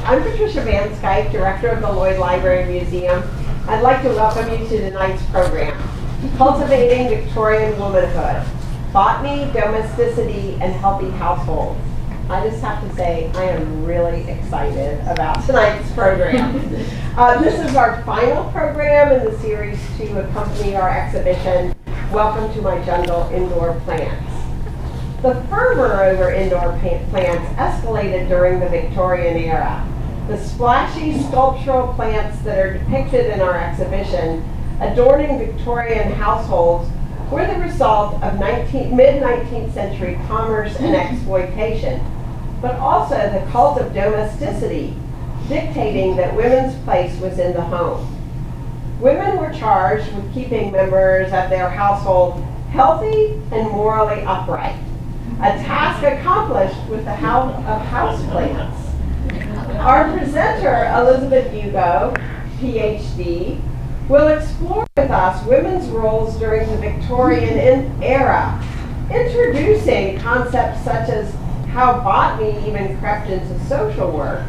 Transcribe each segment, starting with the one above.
I'm Patricia Van Skyke, Director of the Lloyd Library Museum. I'd like to welcome you to tonight's program, Cultivating Victorian Womanhood, Botany, Domesticity, and Healthy Households. I just have to say, I am really excited about tonight's program. This is our final program in the series to accompany our exhibition, Welcome to My Jungle Indoor Plants. The fervor over indoor plants escalated during the Victorian era. The splashy sculptural plants that are depicted in our exhibition, adorning Victorian households, were the result of mid-19th century commerce and exploitation, but also the cult of domesticity, dictating that women's place was in the home. Women were charged with keeping members of their household healthy and morally upright, a task accomplished with the help of houseplants. Our presenter, Elizabeth Yuko, Ph.D., will explore with us women's roles during the Victorian era, introducing concepts such as how botany even crept into social work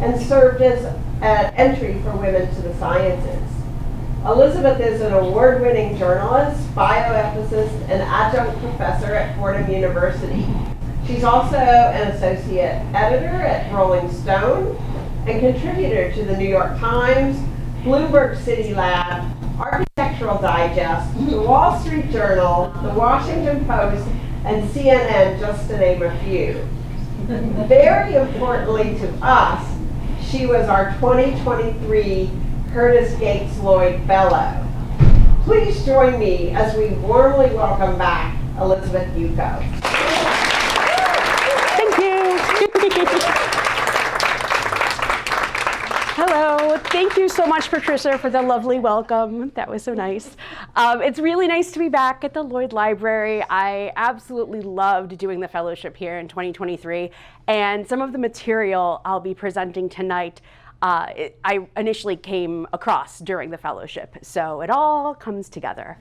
and served as an entry for women to the sciences. Elizabeth is an award-winning journalist, bioethicist, and adjunct professor at Fordham University. She's also an associate editor at Rolling Stone and contributor to the New York Times, Bloomberg CityLab, Architectural Digest, the Wall Street Journal, the Washington Post, and CNN, just to name a few. Very importantly to us, she was our 2023 Curtis Gates Lloyd Fellow. Please join me as we warmly welcome back Elizabeth Yuko. Thank you. Hello, thank you so much, Patricia, for the lovely welcome. That was so nice. It's really nice to be back at the Lloyd Library. I absolutely loved doing the fellowship here in 2023, and some of the material I'll be presenting tonight I initially came across during the fellowship, so it all comes together.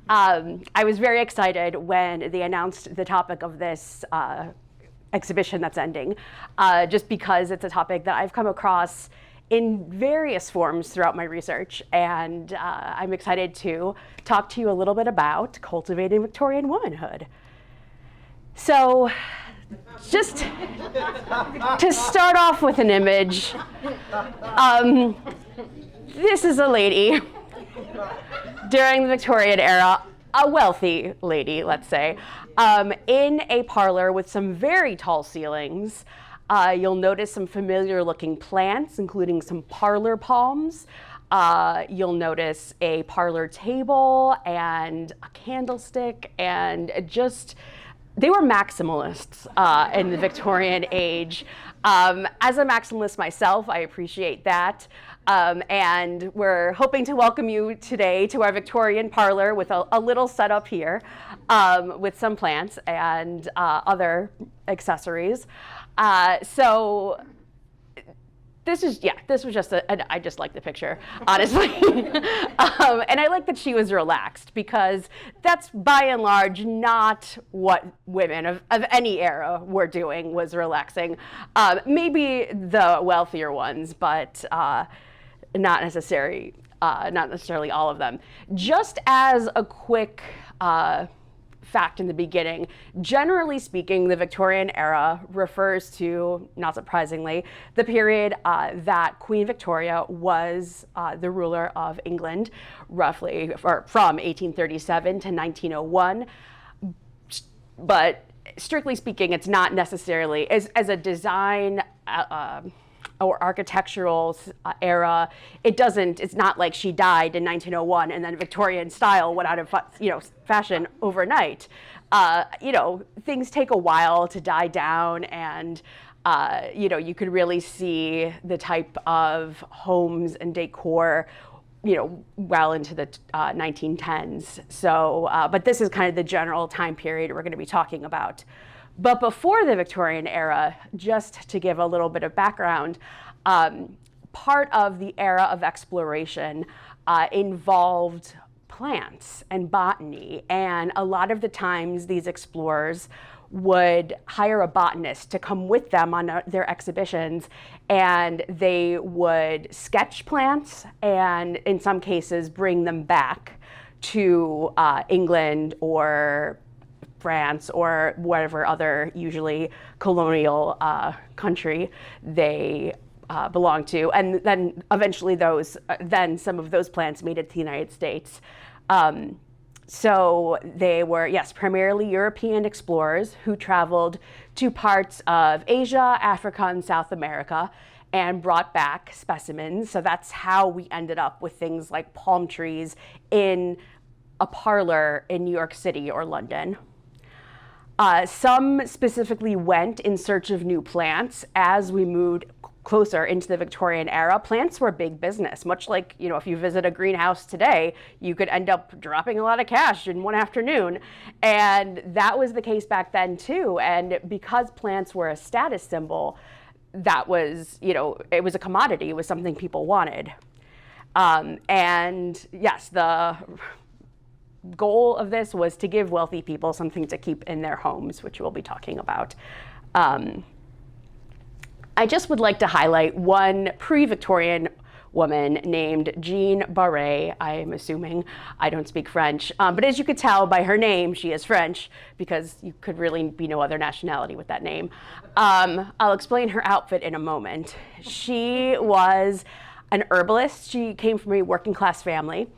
I was very excited when they announced the topic of this exhibition that's ending, just because it's a topic that I've come across in various forms throughout my research, and I'm excited to talk to you a little bit about cultivating Victorian womanhood. So, just to start off with an image, this is a lady during the Victorian era, a wealthy lady, let's say, in a parlor with some very tall ceilings. You'll notice some familiar looking plants, including some parlor palms. You'll notice a parlor table and a candlestick, and they were maximalists in the Victorian age. As a maximalist myself, I appreciate that. And we're hoping to welcome you today to our Victorian parlor with a little setup here with some plants and other accessories. So this was just I just like the picture, honestly. And I like that she was relaxed, because that's by and large not what women of any era were doing, was relaxing. Maybe the wealthier ones, but not necessarily all of them. Just as a quick fact in the beginning, generally speaking, the Victorian era refers to, not surprisingly, the period that Queen Victoria was the ruler of England, roughly from 1837 to 1901. But strictly speaking, it's not necessarily, as a design or architectural era, it's not like she died in 1901 and then Victorian style went out of fashion overnight. Things take a while to die down, and you could really see the type of homes and decor well into the 1910s. So, but this is kind of the general time period we're going to be talking about. But before the Victorian era, just to give a little bit of background, part of the era of exploration involved plants and botany, and a lot of the times these explorers would hire a botanist to come with them on their exhibitions, and they would sketch plants and in some cases bring them back to England or France or whatever other usually colonial country they belong to, and then eventually some of those plants made it to the United States. So they were, yes, primarily European explorers who traveled to parts of Asia, Africa, and South America and brought back specimens. So that's how we ended up with things like palm trees in a parlor in New York City or London. Some specifically went in search of new plants. As we moved closer into the Victorian era, plants were a big business. Much like, if you visit a greenhouse today, you could end up dropping a lot of cash in one afternoon. And that was the case back then too. And because plants were a status symbol, that was, it was a commodity. It was something people wanted. And yes, the goal of this was to give wealthy people something to keep in their homes, which we'll be talking about. I just would like to highlight one pre-Victorian woman named Jean Barré. I'm assuming, I don't speak French, but as you could tell by her name, she is French, because you could really be no other nationality with that name. I'll explain her outfit in a moment. She was an herbalist. She came from a working class family.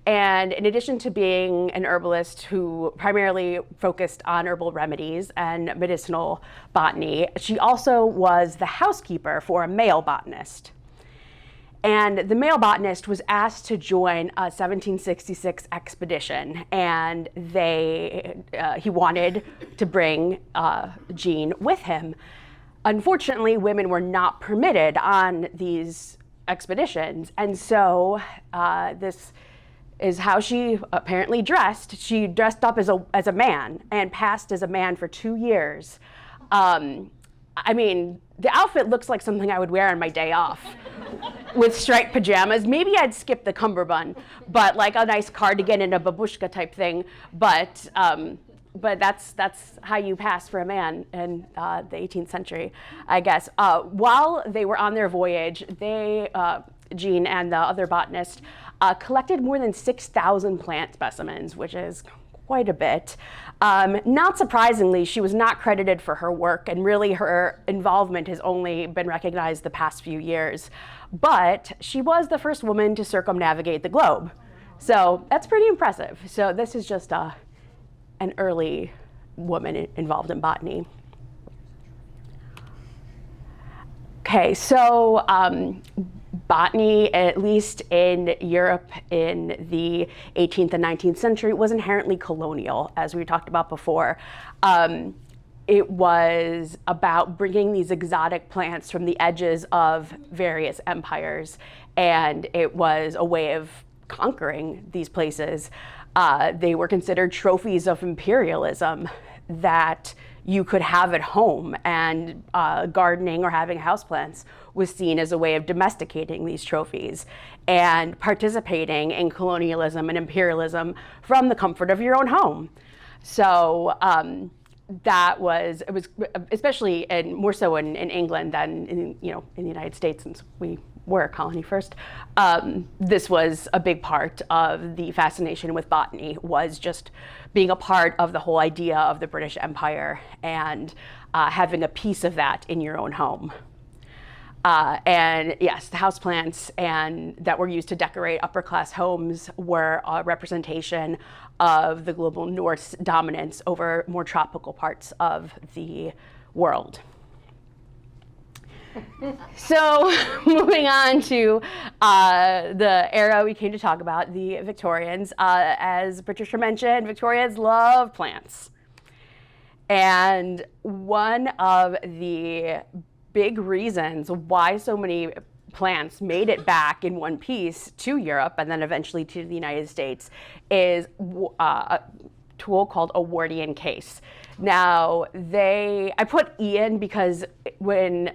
And in addition to being an herbalist who primarily focused on herbal remedies and medicinal botany, she also was the housekeeper for a male botanist. And the male botanist was asked to join a 1766 expedition, and he wanted to bring Jean with him. Unfortunately, women were not permitted on these expeditions, and so this is how she apparently dressed. She dressed up as a man and passed as a man for 2 years. I mean, the outfit looks like something I would wear on my day off with striped pajamas. Maybe I'd skip the cummerbund, but like a nice cardigan and a babushka type thing. But that's how you pass for a man in the 18th century, I guess. While they were on their voyage, Jean and the other botanist collected more than 6,000 plant specimens, which is quite a bit. Not surprisingly, she was not credited for her work, and really her involvement has only been recognized the past few years. But she was the first woman to circumnavigate the globe. So that's pretty impressive. So this is just an early woman involved in botany. Okay, so botany, at least in Europe in the 18th and 19th century, was inherently colonial, as we talked about before. It was about bringing these exotic plants from the edges of various empires, and it was a way of conquering these places. They were considered trophies of imperialism that you could have at home, and gardening or having houseplants was seen as a way of domesticating these trophies and participating in colonialism and imperialism from the comfort of your own home. So it was especially, and more so in England than in the United States, since we were a colony first. This was a big part of the fascination with botany, was just being a part of the whole idea of the British Empire and having a piece of that in your own home. And yes, the houseplants that were used to decorate upper class homes were a representation of the global North's dominance over more tropical parts of the world. So moving on to the era we came to talk about, the Victorians. As Patricia mentioned, Victorians love plants. And one of the big reasons why so many plants made it back in one piece to Europe and then eventually to the United States is a tool called a Wardian case. Now, I put Ian because when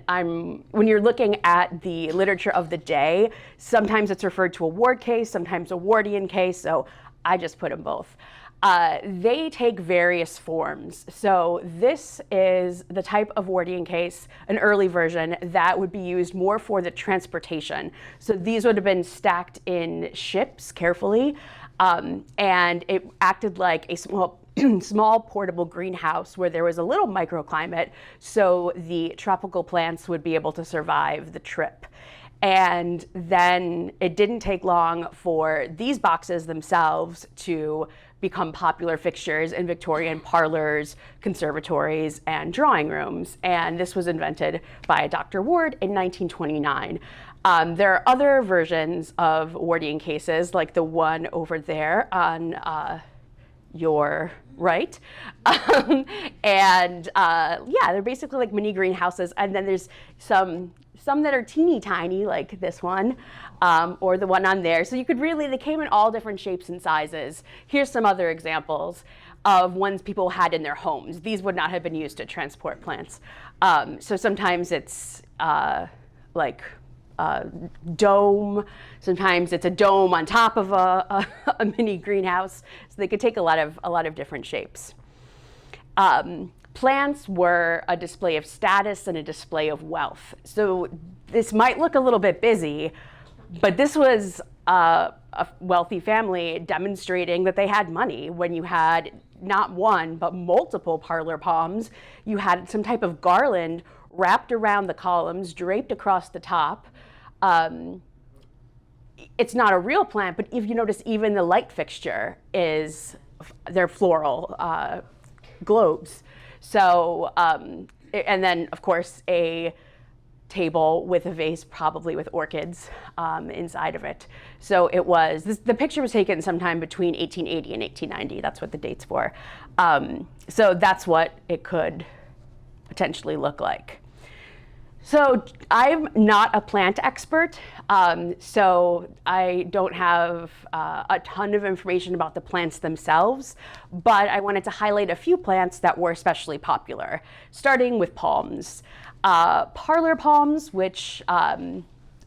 you're looking at the literature of the day, sometimes it's referred to a ward case, sometimes a Wardian case. So I just put them both. They take various forms. So this is the type of Wardian case, an early version, that would be used more for the transportation. So these would have been stacked in ships carefully, and it acted like a small portable greenhouse where there was a little microclimate, so the tropical plants would be able to survive the trip. And then it didn't take long for these boxes themselves to become popular fixtures in Victorian parlors, conservatories, and drawing rooms. And this was invented by Dr. Ward in 1929. There are other versions of Wardian cases, like the one over there on your right. Yeah, they're basically like mini greenhouses. And then there's some that are teeny tiny, like this one, or the one on there. So you could really, they came in all different shapes and sizes. Here's some other examples of ones people had in their homes. These would not have been used to transport plants. So sometimes it's like a dome. Sometimes it's a dome on top of a mini greenhouse. So they could take a lot of different shapes. Plants were a display of status and a display of wealth. So this might look a little bit busy, but this was a wealthy family demonstrating that they had money. When you had not one, but multiple parlor palms, you had some type of garland wrapped around the columns, draped across the top. It's not a real plant, but if you notice, even the light fixture they're floral globes. So, and then of course a table with a vase, probably with orchids inside of it. So it was, the picture was taken sometime between 1880 and 1890. That's what the date's for. So that's what it could potentially look like. So I'm not a plant expert, so I don't have a ton of information about the plants themselves, but I wanted to highlight a few plants that were especially popular, starting with palms. Parlor palms, which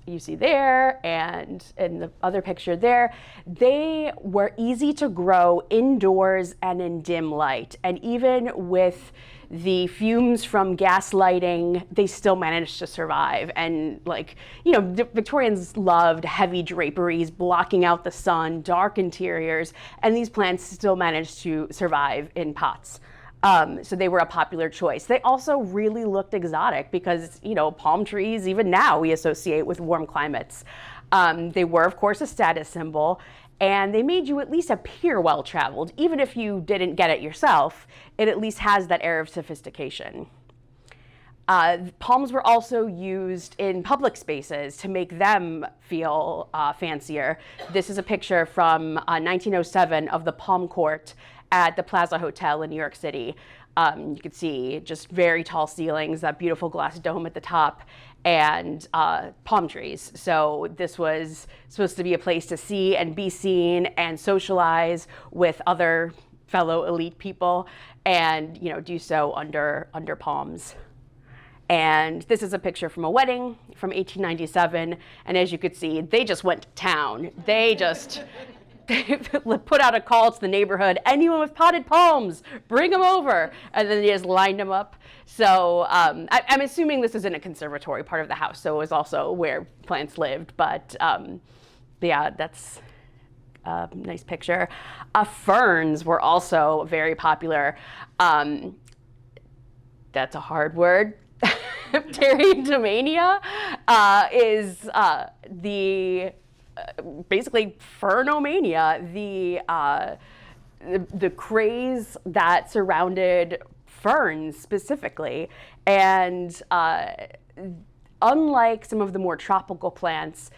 you see there and in the other picture there, they were easy to grow indoors and in dim light. And even with the fumes from gas lighting, they still managed to survive. And the Victorians loved heavy draperies, blocking out the sun, dark interiors, and these plants still managed to survive in pots. So they were a popular choice. They also really looked exotic because, palm trees, even now, we associate with warm climates. They were, of course, a status symbol, and they made you at least appear well-traveled. Even if you didn't get it yourself, it at least has that air of sophistication. Palms were also used in public spaces to make them feel fancier. This is a picture from 1907 of the palm court at the Plaza Hotel in New York City. You could see just very tall ceilings, that beautiful glass dome at the top, and palm trees. So this was supposed to be a place to see and be seen and socialize with other fellow elite people, and do so under palms. And this is a picture from a wedding from 1897, and as you could see, they just went to town. They put out a call to the neighborhood, anyone with potted palms, bring them over. And then they just lined them up. So I'm assuming this is in a conservatory part of the house, so it was also where plants lived. But yeah, that's a nice picture. Ferns were also very popular. That's a hard word. Pteridumania is the basically fernomania, the craze that surrounded ferns specifically. And unlike some of the more tropical plants,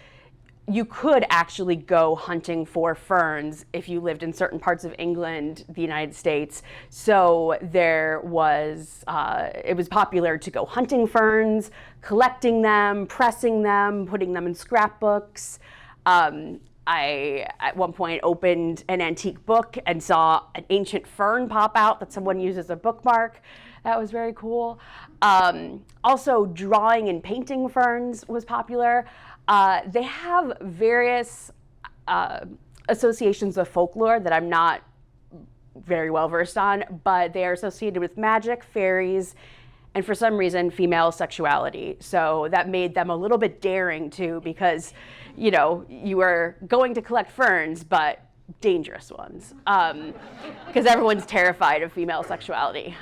you could actually go hunting for ferns if you lived in certain parts of England, the United States. So there was, it was popular to go hunting ferns, collecting them, pressing them, putting them in scrapbooks. I, at one point, opened an antique book and saw an ancient fern pop out that someone used as a bookmark. That was very cool. Also, drawing and painting ferns was popular. They have various associations with folklore that I'm not very well versed on, but they are associated with magic, fairies, and for some reason, female sexuality. So that made them a little bit daring too, because, you know, you were going to collect ferns, but dangerous ones, because everyone's terrified of female sexuality.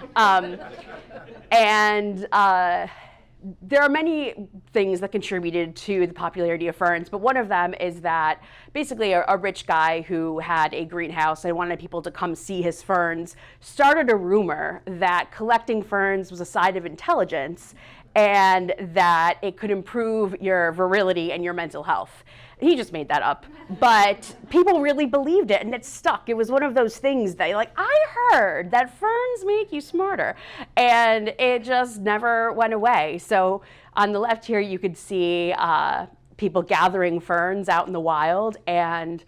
There are many things that contributed to the popularity of ferns, but one of them is that basically a rich guy who had a greenhouse and wanted people to come see his ferns started a rumor that collecting ferns was a sign of intelligence and that it could improve your virility and your mental health. He just made that up, but people really believed it and it stuck. It was one of those things that like, I heard that ferns make you smarter, and it just never went away. So on the left here, you could see people gathering ferns out in the wild, and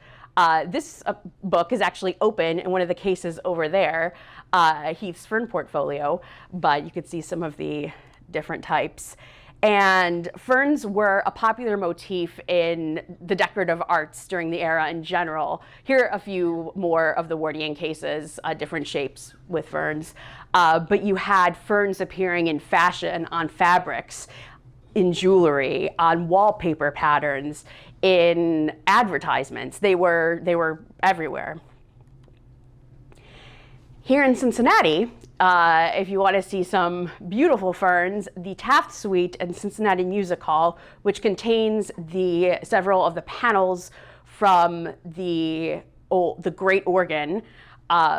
this book is actually open in one of the cases over there, Heath's fern portfolio, but you could see some of the different types. And ferns were a popular motif in the decorative arts during the era in general. Here are a few more of the Wardian cases, different shapes with ferns. But you had ferns appearing in fashion, on fabrics, in jewelry, on wallpaper patterns, in advertisements. They were everywhere. Here in Cincinnati, if you want to see some beautiful ferns, the Taft Suite and Cincinnati Music Hall, which contains several of the panels from the Great Organ,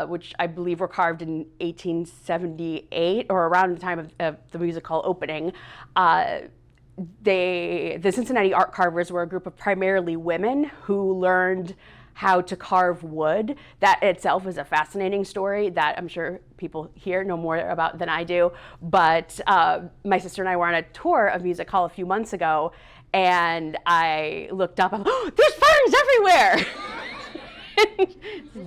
which I believe were carved in 1878 or around the time of the music hall opening. The Cincinnati art carvers were a group of primarily women who learned how to carve wood. That itself is a fascinating story that I'm sure people here know more about than I do. But my sister and I were on a tour of Music Hall a few months ago, and I looked up, oh, there's ferns everywhere!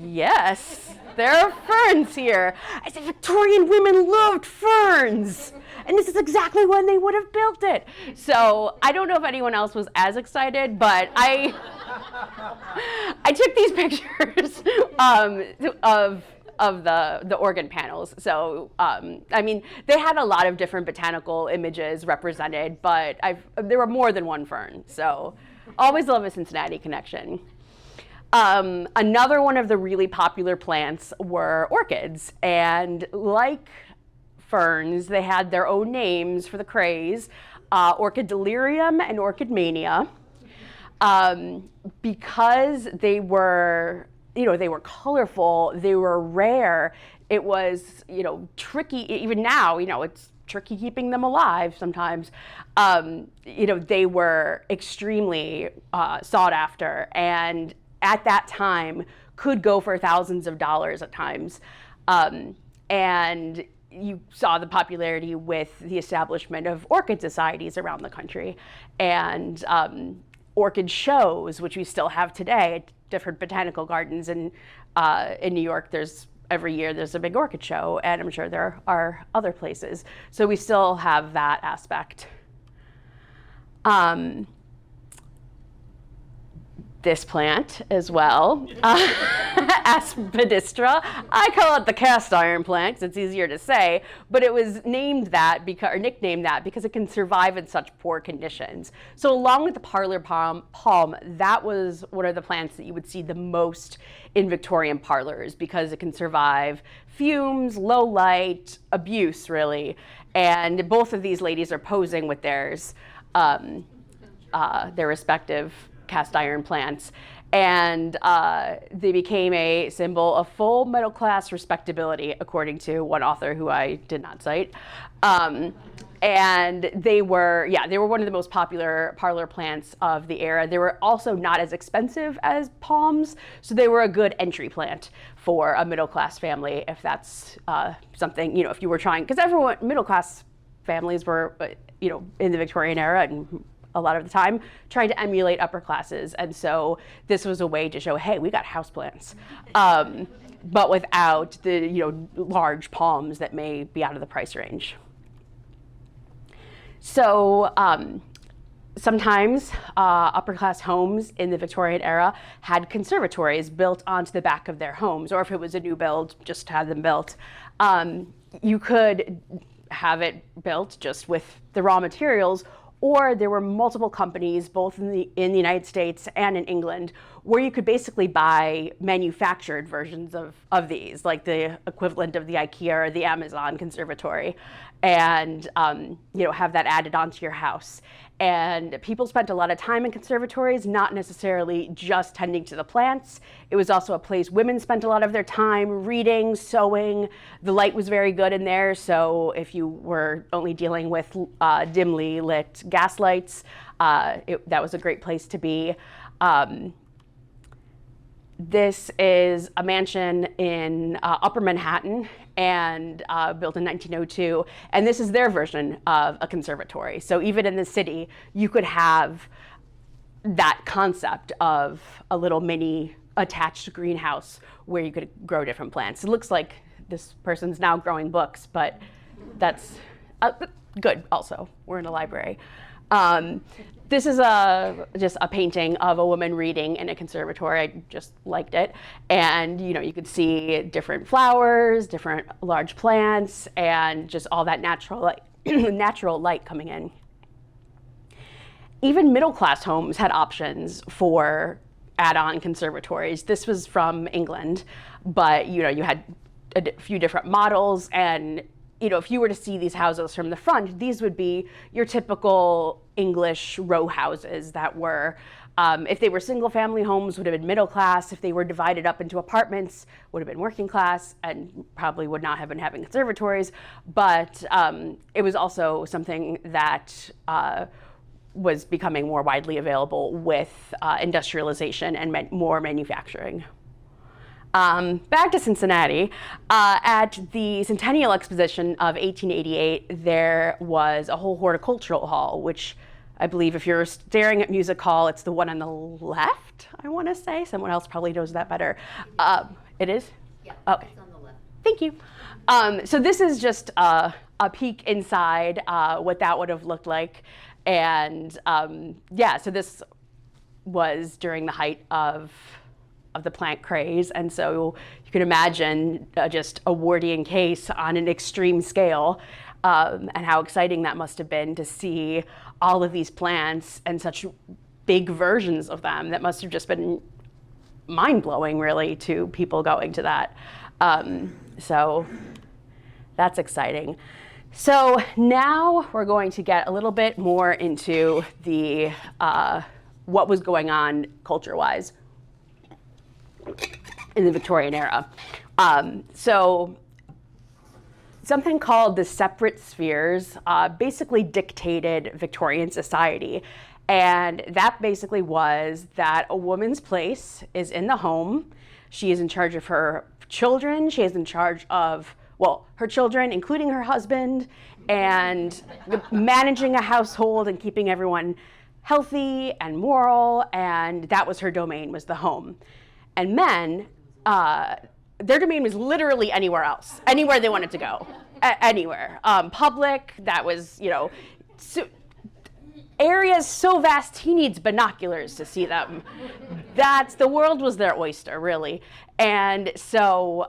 Yes, there are ferns here. I said, Victorian women loved ferns! And this is exactly when they would have built it. So I don't know if anyone else was as excited, but I took these pictures of the organ panels. So, I mean, they had a lot of different botanical images represented, but there were more than one fern. So always love a Cincinnati connection. Another one of the really popular plants were orchids. And like ferns, they had their own names for the craze, orchid delirium and orchid mania. Because they were, they were colorful, they were rare, it was, tricky, even now, it's tricky keeping them alive sometimes. They were extremely sought after, and at that time could go for thousands of dollars at times. And you saw the popularity with the establishment of orchid societies around the country, and orchid shows, which we still have today at different botanical gardens. In New York, every year there's a big orchid show, and I'm sure there are other places. So we still have that aspect. This plant as well, Aspidistra. I call it the cast iron plant because it's easier to say, but it was nicknamed that because it can survive in such poor conditions. So along with the parlor palm, that was one of the plants that you would see the most in Victorian parlors because it can survive fumes, low light, abuse really. And both of these ladies are posing with their respective cast iron plants, and they became a symbol of full middle class respectability, according to one author who I did not cite. And they were one of the most popular parlor plants of the era. They were also not as expensive as palms, so they were a good entry plant for a middle class family if that's something, if you were trying, because middle class families were, in the Victorian era and a lot of the time trying to emulate upper classes, and so this was a way to show, hey, we got houseplants, but without the large palms that may be out of the price range. So Sometimes upper-class homes in the Victorian era had conservatories built onto the back of their homes, or if it was a new build, just had them built. You could have it built just with the raw materials, or there were multiple companies, both in the United States and in England, where you could basically buy manufactured versions of these, like the equivalent of the IKEA or the Amazon conservatory, and have that added onto your house. And people spent a lot of time in conservatories, not necessarily just tending to the plants. It was also a place women spent a lot of their time reading, sewing. The light was very good in there, so if you were only dealing with dimly lit gas lights, that was a great place to be. This is a mansion in Upper Manhattan, and built in 1902, and this is their version of a conservatory. So even in the city, you could have that concept of a little mini attached greenhouse where you could grow different plants. It looks like this person's now growing books, but that's good also. We're in a library. This is just a painting of a woman reading in a conservatory. I just liked it. And you could see different flowers, different large plants, and just all that natural light coming in. Even middle-class homes had options for add-on conservatories. This was from England, but you had a few different models, and if you were to see these houses from the front, these would be your typical English row houses that were, if they were single family homes, would have been middle class. If they were divided up into apartments, would have been working class, and probably would not have been having conservatories. But it was also something that was becoming more widely available with industrialization and more manufacturing. Back to Cincinnati, at the Centennial Exposition of 1888, there was a whole horticultural hall, which I believe if you're staring at Music Hall, it's the one on the left, I want to say. Someone else probably knows that better. It is? Yeah, okay. It's on the left. Thank you. So this is just a peek inside what that would have looked like. And so this was during the height of the plant craze, and so you can imagine just a Wardian case on an extreme scale, and how exciting that must have been to see all of these plants and such big versions of them. That must have just been mind-blowing, really, to people going to that. So that's exciting. So now we're going to get a little bit more into the what was going on culture-wise in the Victorian era. So something called the separate spheres basically dictated Victorian society. And that basically was that a woman's place is in the home. She is in charge of her children. She is in charge of, her children, including her husband, and managing a household and keeping everyone healthy and moral. And that was her domain, was the home. And men, their domain was literally anywhere else, anywhere they wanted to go, anywhere. Public, that was, areas so vast he needs binoculars to see them. The world was their oyster, really. And so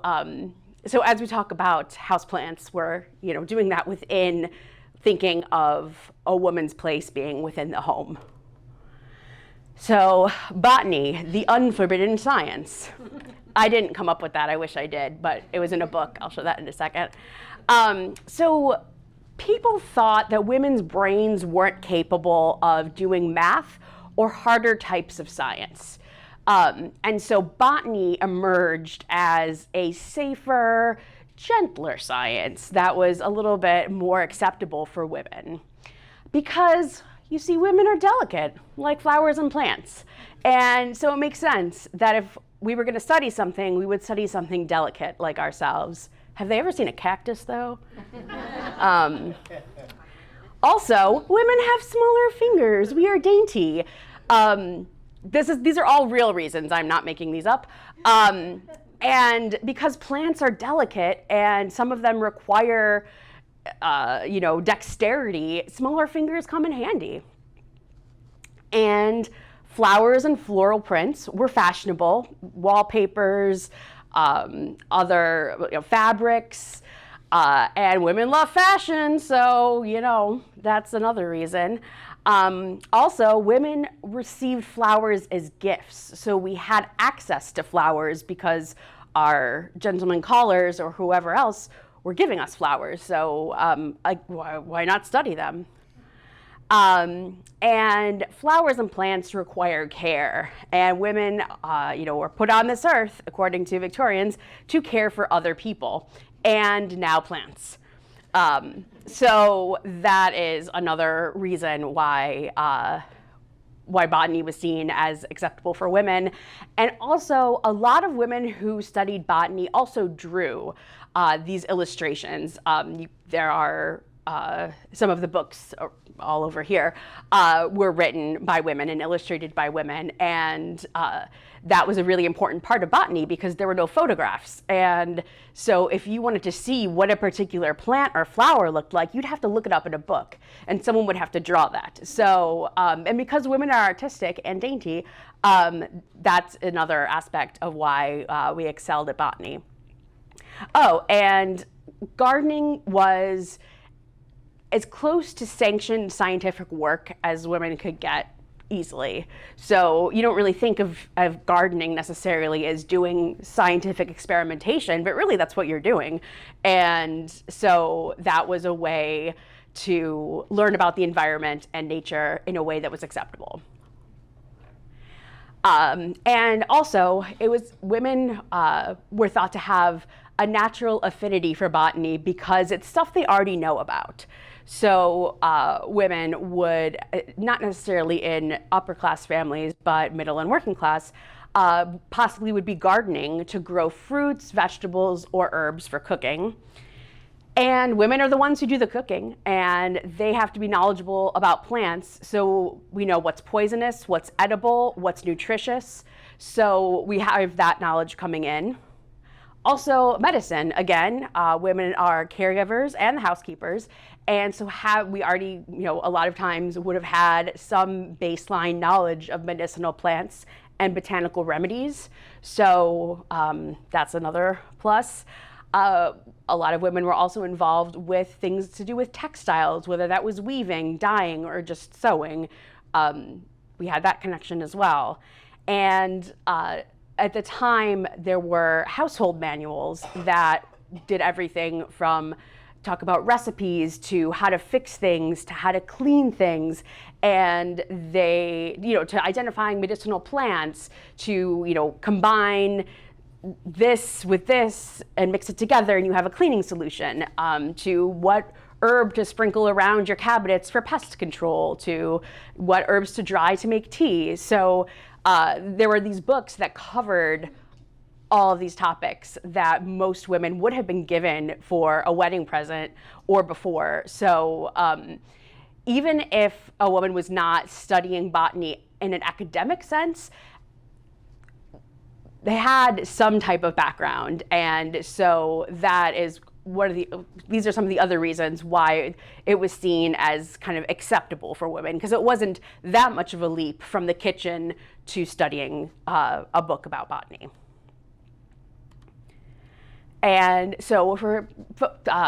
as we talk about houseplants, we're doing that within thinking of a woman's place being within the home. So botany, the unforbidden science. I didn't come up with that, I wish I did, but it was in a book. I'll show that in a second. So people thought that women's brains weren't capable of doing math or harder types of science. And so botany emerged as a safer, gentler science that was a little bit more acceptable for women. Because, you see, women are delicate, like flowers and plants. And so it makes sense that if we were going to study something, we would study something delicate like ourselves. Have they ever seen a cactus, though? Also, women have smaller fingers. We are dainty. These are all real reasons. I'm not making these up. And because plants are delicate and some of them require, dexterity, smaller fingers come in handy. And flowers and floral prints were fashionable, wallpapers, other fabrics, and women love fashion, so, that's another reason. Also, women received flowers as gifts, so we had access to flowers because our gentlemen callers or whoever else were giving us flowers, so why not study them? And flowers and plants require care, and women, were put on this earth, according to Victorians, to care for other people, and now plants. So that is another reason why botany was seen as acceptable for women. And also, a lot of women who studied botany also drew these illustrations. There are some of the books all over here were written by women and illustrated by women, and that was a really important part of botany because there were no photographs. And so if you wanted to see what a particular plant or flower looked like, you'd have to look it up in a book, and someone would have to draw that. So, and because women are artistic and dainty, that's another aspect of why we excelled at botany. Oh, and gardening was as close to sanctioned scientific work as women could get easily. So you don't really think of gardening necessarily as doing scientific experimentation, but really that's what you're doing. And so that was a way to learn about the environment and nature in a way that was acceptable. And also, women were thought to have a natural affinity for botany because it's stuff they already know about. So women would, not necessarily in upper class families, but middle and working class, possibly would be gardening to grow fruits, vegetables, or herbs for cooking. And women are the ones who do the cooking, and they have to be knowledgeable about plants, so we know what's poisonous, what's edible, what's nutritious. So we have that knowledge coming in. Also, medicine, again, women are caregivers and housekeepers, and so we already, a lot of times would have had some baseline knowledge of medicinal plants and botanical remedies. So that's another plus. A lot of women were also involved with things to do with textiles, whether that was weaving, dyeing, or just sewing. We had that connection as well. And at the time, there were household manuals that did everything from talk about recipes to how to fix things to how to clean things, and they, to identifying medicinal plants, to, combine this with this and mix it together and you have a cleaning solution, to what herb to sprinkle around your cabinets for pest control, to what herbs to dry to make tea. So there were these books that covered all of these topics that most women would have been given for a wedding present or before. So even if a woman was not studying botany in an academic sense, they had some type of background. And so that is these are some of the other reasons why it was seen as kind of acceptable for women, because it wasn't that much of a leap from the kitchen to studying a book about botany. And so if we're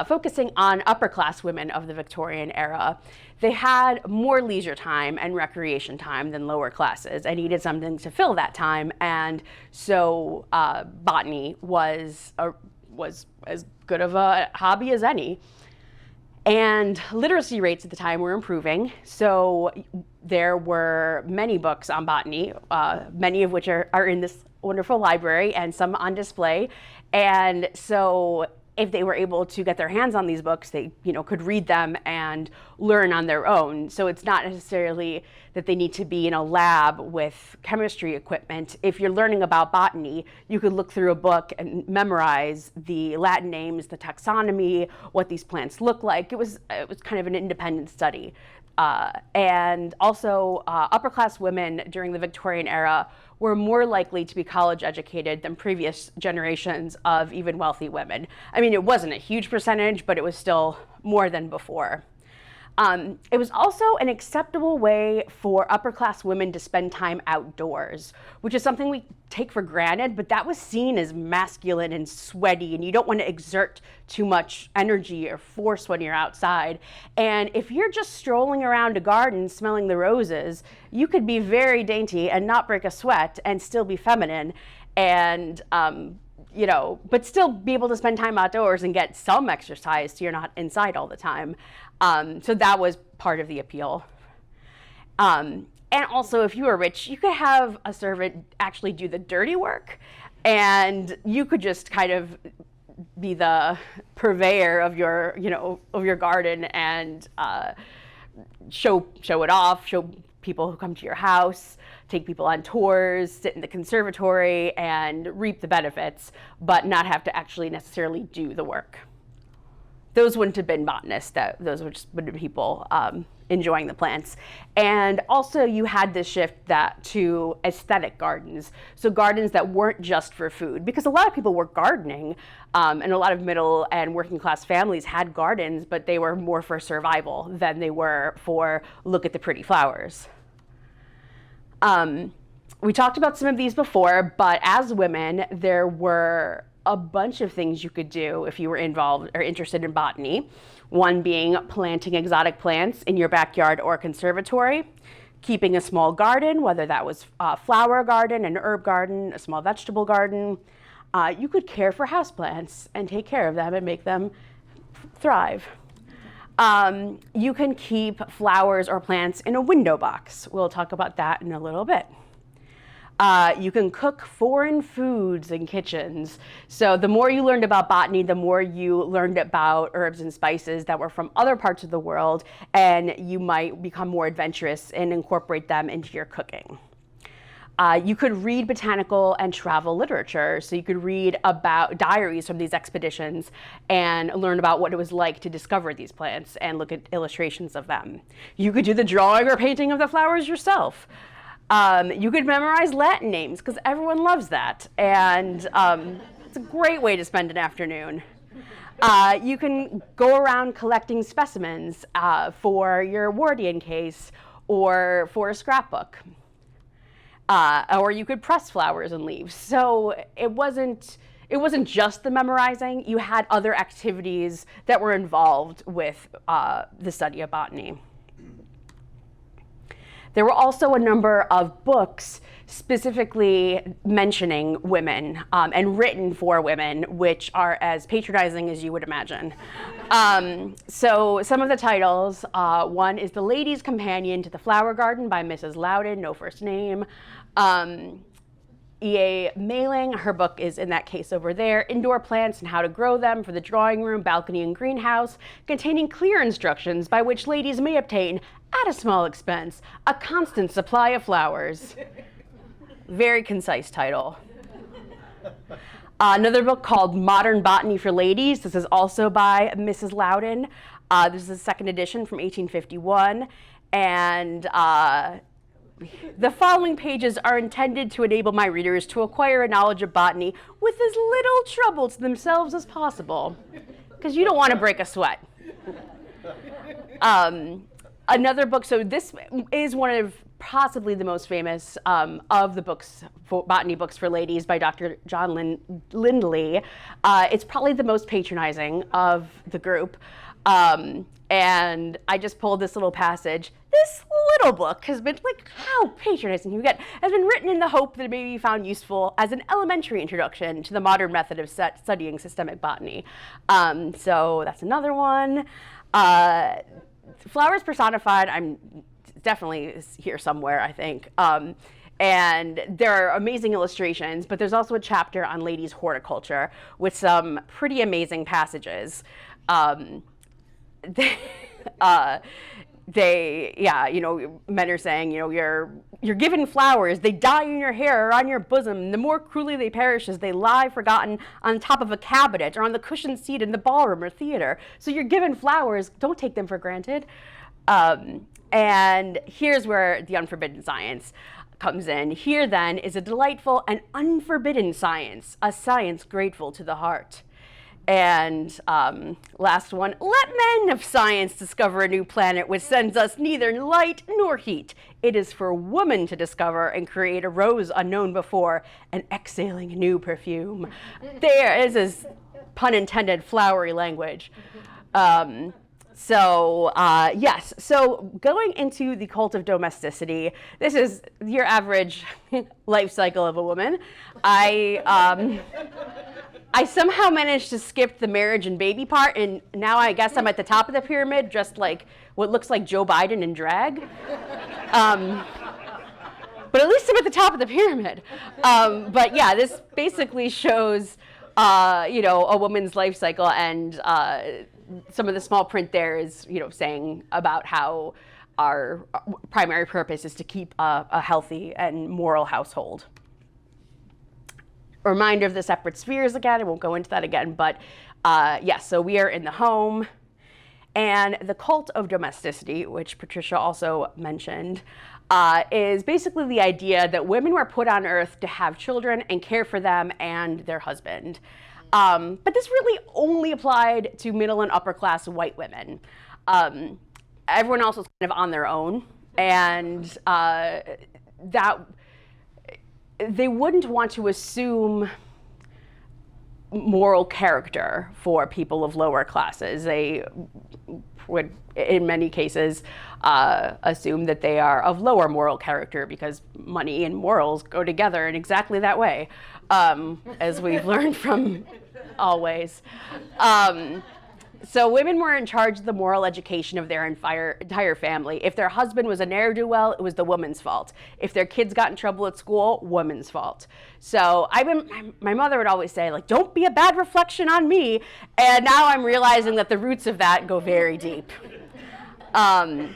focusing on upper class women of the Victorian era, they had more leisure time and recreation time than lower classes and needed something to fill that time. And so botany was as good of a hobby as any. And literacy rates at the time were improving. So there were many books on botany, many of which are in this wonderful library and some on display. And so if they were able to get their hands on these books, they could read them and learn on their own. So it's not necessarily that they need to be in a lab with chemistry equipment. If you're learning about botany, you could look through a book and memorize the Latin names, the taxonomy, what these plants look like. It was kind of an independent study. And also upper class women during the Victorian era were more likely to be college educated than previous generations of even wealthy women. I mean, it wasn't a huge percentage, but it was still more than before. It was also an acceptable way for upper-class women to spend time outdoors, which is something we take for granted, but that was seen as masculine and sweaty, and you don't want to exert too much energy or force when you're outside. And if you're just strolling around a garden smelling the roses, you could be very dainty and not break a sweat and still be feminine, and but still be able to spend time outdoors and get some exercise so you're not inside all the time. So that was part of the appeal. And also, if you were rich, you could have a servant actually do the dirty work, and you could just kind of be the purveyor of your garden and show it off, show people who come to your house, take people on tours, sit in the conservatory, and reap the benefits, but not have to actually necessarily do the work. Those wouldn't have been botanists. Those would have been people enjoying the plants. And also you had this shift to aesthetic gardens. So gardens that weren't just for food, because a lot of people were gardening, and a lot of middle and working class families had gardens, but they were more for survival than they were for look at the pretty flowers. We talked about some of these before, but as women, there were a bunch of things you could do if you were involved or interested in botany. One being planting exotic plants in your backyard or conservatory, keeping a small garden, whether that was a flower garden, an herb garden, a small vegetable garden. You could care for houseplants and take care of them and make them thrive. You can keep flowers or plants in a window box. We'll talk about that in a little bit. You can cook foreign foods in kitchens. So the more you learned about botany, the more you learned about herbs and spices that were from other parts of the world, and you might become more adventurous and incorporate them into your cooking. You could read botanical and travel literature. So you could read about diaries from these expeditions and learn about what it was like to discover these plants and look at illustrations of them. You could do the drawing or painting of the flowers yourself. You could memorize Latin names, because everyone loves that. And it's a great way to spend an afternoon. You can go around collecting specimens for your Wardian case or for a scrapbook. Or you could press flowers and leaves. So it wasn't just the memorizing. You had other activities that were involved with the study of botany. There were also a number of books specifically mentioning women and written for women, which are as patronizing as you would imagine. So some of the titles, one is The Lady's Companion to the Flower Garden by Mrs. Loudon, no first name. E.A. Mailing, her book is in that case over there, Indoor Plants and How to Grow Them for the Drawing Room, Balcony, and Greenhouse, containing clear instructions by which ladies may obtain, at a small expense, a constant supply of flowers. Very concise title. Another book called Modern Botany for Ladies. This is also by Mrs. Loudon. This is the second edition from 1851. And the following pages are intended to enable my readers to acquire a knowledge of botany with as little trouble to themselves as possible, because you don't want to break a sweat. Another book, so this is one of possibly the most famous of the books, botany books for ladies, by Dr. John Lindley. It's probably the most patronizing of the group. And I just pulled this little passage. This little book has been, like, how patronizing you get, has been written in the hope that it may be found useful as an elementary introduction to the modern method of studying systemic botany. So that's another one. Flowers Personified, I'm definitely here somewhere, I think. And there are amazing illustrations, but there's also a chapter on ladies' horticulture with some pretty amazing passages. Men are saying, you're given flowers, they die in your hair or on your bosom, and the more cruelly they perish as they lie forgotten on top of a cabinet or on the cushioned seat in the ballroom or theater. So you're given flowers, don't take them for granted. And here's where the unforbidden science comes in. Here then is a delightful and unforbidden science, a science grateful to the heart. And last one, let men of science discover a new planet which sends us neither light nor heat. It is for woman to discover and create a rose unknown before and exhaling a new perfume. There is, pun intended, flowery language. Yes, so going into the cult of domesticity, this is your average life cycle of a woman. I somehow managed to skip the marriage and baby part, and now I guess I'm at the top of the pyramid, dressed like what looks like Joe Biden in drag. But at least I'm at the top of the pyramid. But yeah, this basically shows, a woman's life cycle, and some of the small print there is, saying about how our primary purpose is to keep a healthy and moral household. A reminder of the separate spheres again, I won't go into that again, but yes, so we are in the home. And the cult of domesticity, which Patricia also mentioned, is basically the idea that women were put on earth to have children and care for them and their husband. But this really only applied to middle and upper class white women. Everyone else was kind of on their own, and that they wouldn't want to assume moral character for people of lower classes. They would, in many cases, assume that they are of lower moral character because money and morals go together in exactly that way, as we've learned from always. So women were in charge of the moral education of their entire family. If their husband was a ne'er-do-well, it was the woman's fault. If their kids got in trouble at school, woman's fault. So my mother would always say, like, don't be a bad reflection on me. And now I'm realizing that the roots of that go very deep. It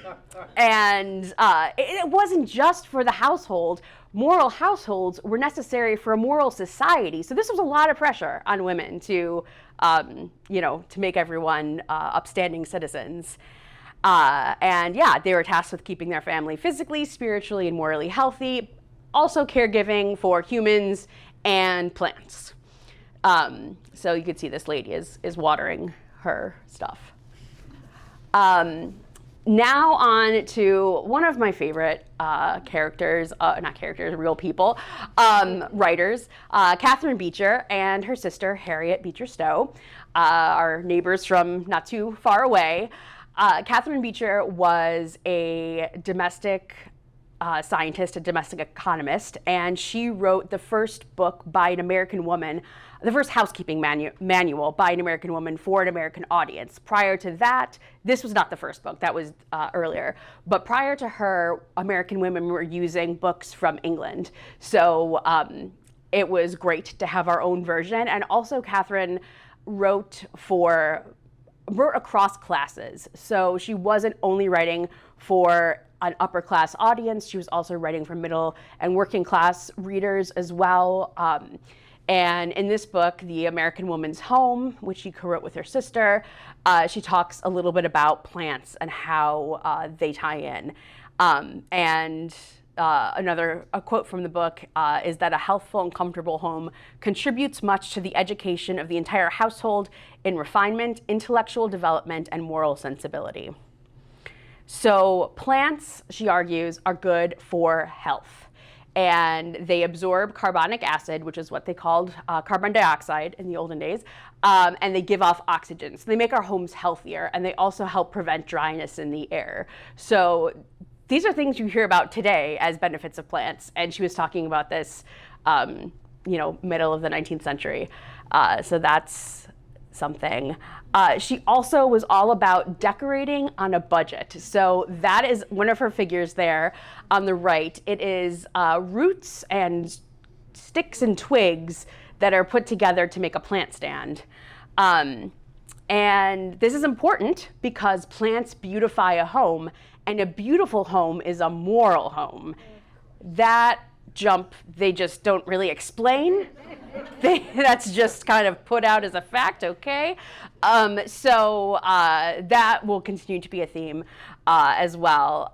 wasn't just for the household. Moral households were necessary for a moral society. So this was a lot of pressure on women to make everyone upstanding citizens. They were tasked with keeping their family physically, spiritually, and morally healthy. Also caregiving for humans and plants. So you could see this lady is watering her stuff. Now on to one of my favorite real people, writers, Catherine Beecher and her sister, Harriet Beecher Stowe, are neighbors from not too far away. Catherine Beecher was a domestic scientist, a domestic economist, and she wrote the first book by an American woman, the first housekeeping manual by an American woman for an American audience. Prior to that, this was not the first book, that was earlier, but prior to her, American women were using books from England. So it was great to have our own version, and also Catherine wrote across classes. So she wasn't only writing for an upper class audience, she was also writing for middle and working class readers as well. And in this book, The American Woman's Home, which she co-wrote with her sister, she talks a little bit about plants and how they tie in. A quote from the book is that a healthful and comfortable home contributes much to the education of the entire household in refinement, intellectual development, and moral sensibility. So plants, she argues, are good for health. And they absorb carbonic acid, which is what they called carbon dioxide in the olden days, and they give off oxygen. So they make our homes healthier, and they also help prevent dryness in the air. So these are things you hear about today as benefits of plants, and she was talking about this, middle of the 19th century. So that's something. She also was all about decorating on a budget. So that is one of her figures there on the right. It is roots and sticks and twigs that are put together to make a plant stand. And this is important because plants beautify a home, and a beautiful home is a moral home. That jump, they just don't really explain. That's just kind of put out as a fact, okay? That will continue to be a theme as well.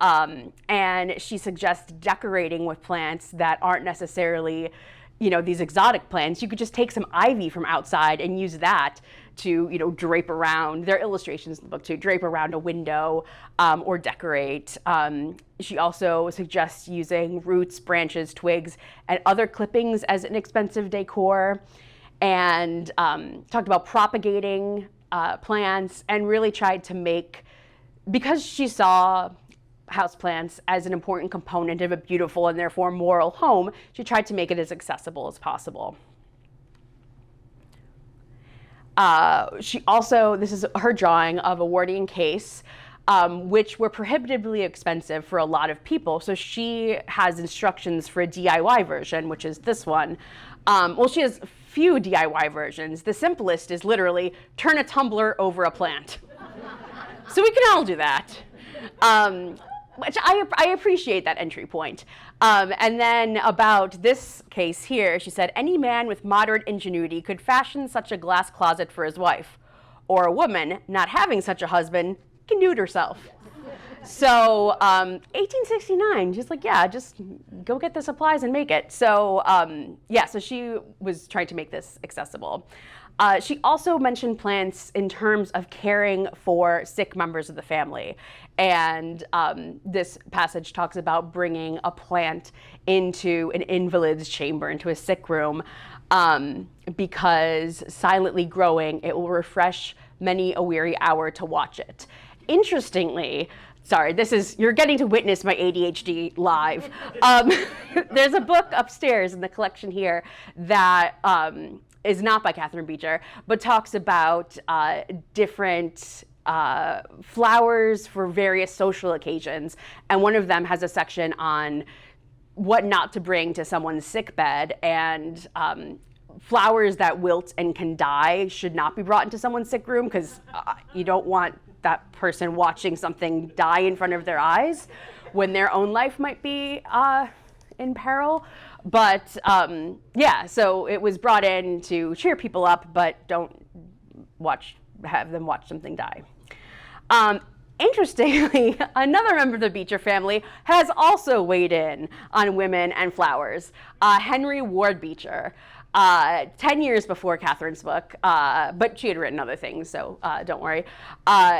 And she suggests decorating with plants that aren't necessarily, these exotic plants. You could just take some ivy from outside and use that to, drape around, there are illustrations in the book too, drape around a window or decorate. She also suggests using roots, branches, twigs, and other clippings as inexpensive decor, and talked about propagating plants, and really tried to make, because she saw houseplants as an important component of a beautiful and therefore moral home, she tried to make it as accessible as possible. She also, this is her drawing of a Wardian case, which were prohibitively expensive for a lot of people. So she has instructions for a DIY version, which is this one. Well, she has few DIY versions. The simplest is literally turn a tumbler over a plant. So we can all do that. Which I appreciate that entry point. And then about this case here, she said, any man with moderate ingenuity could fashion such a glass closet for his wife. Or a woman, not having such a husband, can do it herself. So 1869, just like, yeah, just go get the supplies and make it. So yeah, so she was trying to make this accessible. She also mentioned plants in terms of caring for sick members of the family. And this passage talks about bringing a plant into an invalid's chamber, into a sick room, because silently growing, it will refresh many a weary hour to watch it. Interestingly, sorry, you're getting to witness my ADHD live. There's a book upstairs in the collection here that is not by Catherine Beecher, but talks about different flowers for various social occasions. And one of them has a section on what not to bring to someone's sick bed. And flowers that wilt and can die should not be brought into someone's sick room, because you don't want that person watching something die in front of their eyes when their own life might be in peril. But yeah, so it was brought in to cheer people up, but don't have them watch something die. Interestingly, another member of the Beecher family has also weighed in on women and flowers, Henry Ward Beecher. 10 years before Catherine's book, but she had written other things, so don't worry.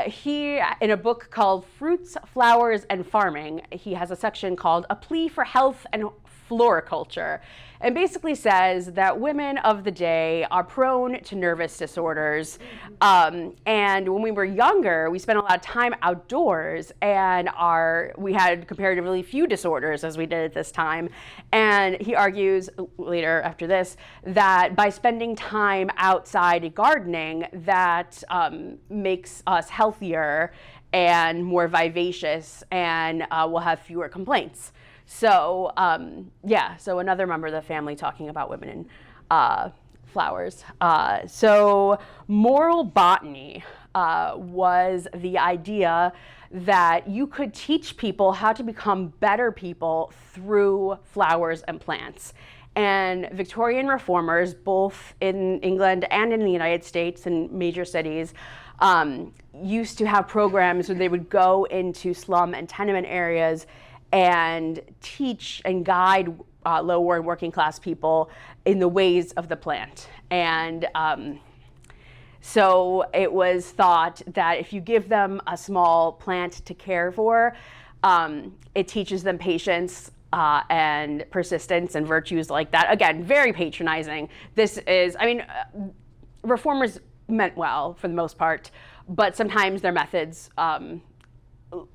He, in a book called Fruits, Flowers, and Farming, he has a section called A Plea for Health and Floriculture, and basically says that women of the day are prone to nervous disorders. And when we were younger, we spent a lot of time outdoors, and we had comparatively few disorders as we did at this time. And he argues later after this that by spending time outside gardening, that makes us healthier and more vivacious, and we'll have fewer complaints. So yeah, so another member of the family talking about women and flowers. So moral botany was the idea that you could teach people how to become better people through flowers and plants. And Victorian reformers, both in England and in the United States and major cities, used to have programs where they would go into slum and tenement areas and teach and guide lower and working class people in the ways of the plant. And so it was thought that if you give them a small plant to care for, it teaches them patience and persistence and virtues like that. Again, very patronizing. This is, reformers meant well for the most part, but sometimes their methods,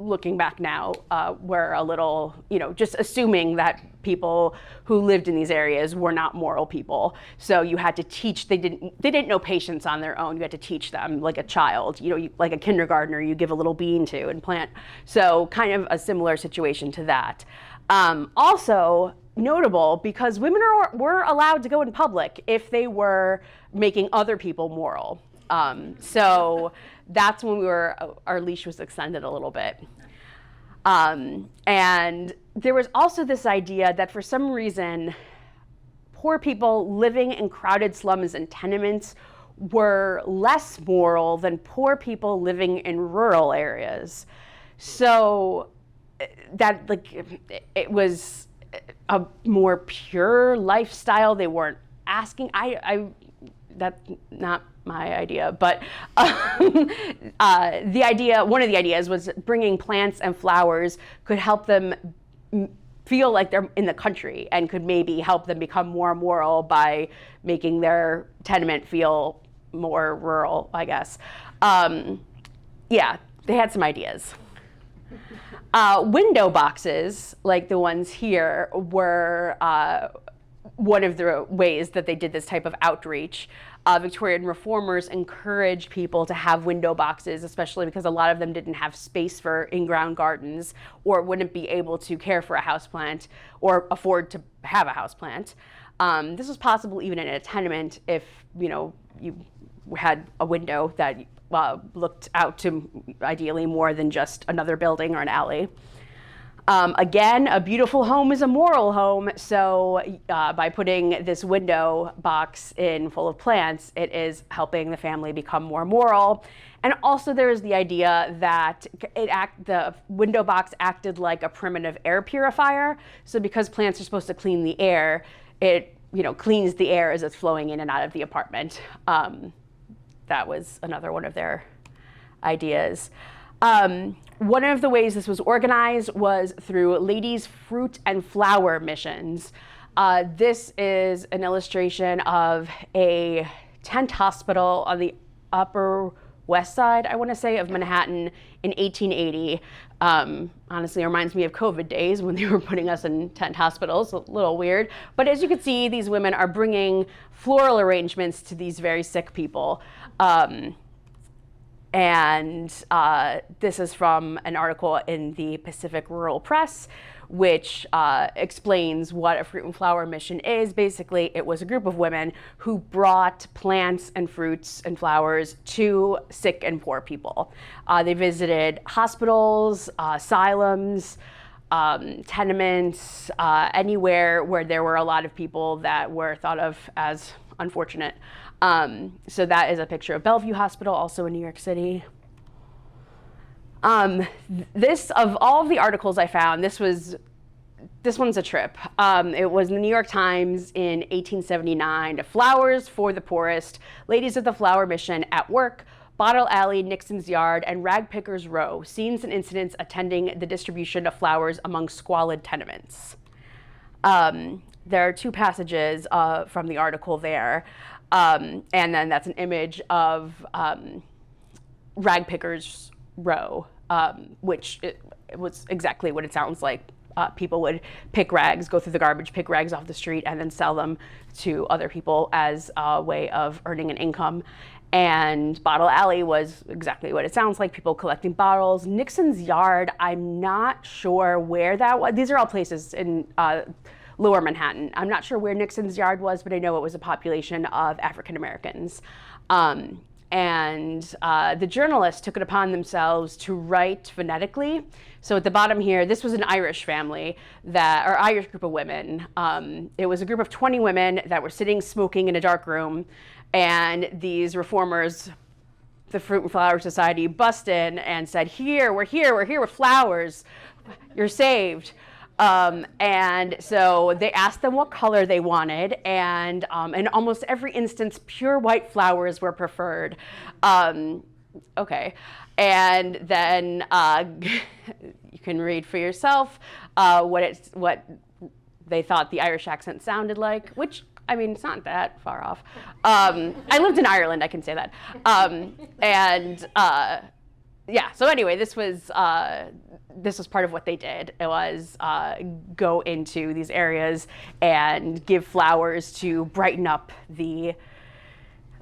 looking back now, were a little, just assuming that people who lived in these areas were not moral people. So you had to teach, they didn't know patience on their own. You had to teach them like a child, like a kindergartner you give a little bean to and plant. So kind of a similar situation to that. Also notable because women were allowed to go in public if they were making other people moral. So that's when our leash was extended a little bit. And there was also this idea that for some reason, poor people living in crowded slums and tenements were less moral than poor people living in rural areas. So that it was a more pure lifestyle. They weren't asking, that's not my idea, but one of the ideas was bringing plants and flowers could help them feel like they're in the country and could maybe help them become more moral by making their tenement feel more rural, I guess. Yeah, they had some ideas. Window boxes, like the ones here, were one of the ways that they did this type of outreach. Victorian reformers encouraged people to have window boxes, especially because a lot of them didn't have space for in-ground gardens or wouldn't be able to care for a houseplant or afford to have a houseplant. This was possible even in a tenement if, you had a window that looked out to ideally more than just another building or an alley. Again, a beautiful home is a moral home, so by putting this window box in full of plants, it is helping the family become more moral. And also there's the idea that the window box acted like a primitive air purifier, so because plants are supposed to clean the air, it cleans the air as it's flowing in and out of the apartment. That was another one of their ideas. One of the ways this was organized was through ladies' fruit and flower missions. This is an illustration of a tent hospital on the Upper West Side, I want to say, of Manhattan in 1880. Honestly, it reminds me of COVID days when they were putting us in tent hospitals, a little weird. But as you can see, these women are bringing floral arrangements to these very sick people. This is from an article in the Pacific Rural Press, which explains what a fruit and flower mission is. Basically, it was a group of women who brought plants and fruits and flowers to sick and poor people. They visited hospitals, asylums, tenements, anywhere where there were a lot of people that were thought of as unfortunate. So that is a picture of Bellevue Hospital, also in New York City. This, of all of the articles I found, this one's a trip. It was in the New York Times in 1879. Flowers for the poorest, ladies of the flower mission at work, Bottle Alley, Nixon's Yard, and Rag Pickers Row, scenes and incidents attending the distribution of flowers among squalid tenements. There are two passages from the article there. And then that's an image of Rag Pickers Row, which it was exactly what it sounds like. People would pick rags, go through the garbage, pick rags off the street, and then sell them to other people as a way of earning an income. And Bottle Alley was exactly what it sounds like, people collecting bottles. Nixon's Yard, I'm not sure where that was. These are all places in Lower Manhattan. I'm not sure where Nixon's Yard was, but I know it was a population of African Americans. The journalists took it upon themselves to write phonetically. So at the bottom here, this was an Irish family, or Irish group of women. It was a group of 20 women that were sitting smoking in a dark room, and these reformers, the Fruit and Flower Society, bust in and said, we're here with flowers, you're saved. And so they asked them what color they wanted, and in almost every instance, pure white flowers were preferred. Okay, and then you can read for yourself what they thought the Irish accent sounded like, which, I mean, it's not that far off. I lived in Ireland, I can say that. Yeah, so anyway, this was part of what they did. It was go into these areas and give flowers to brighten up the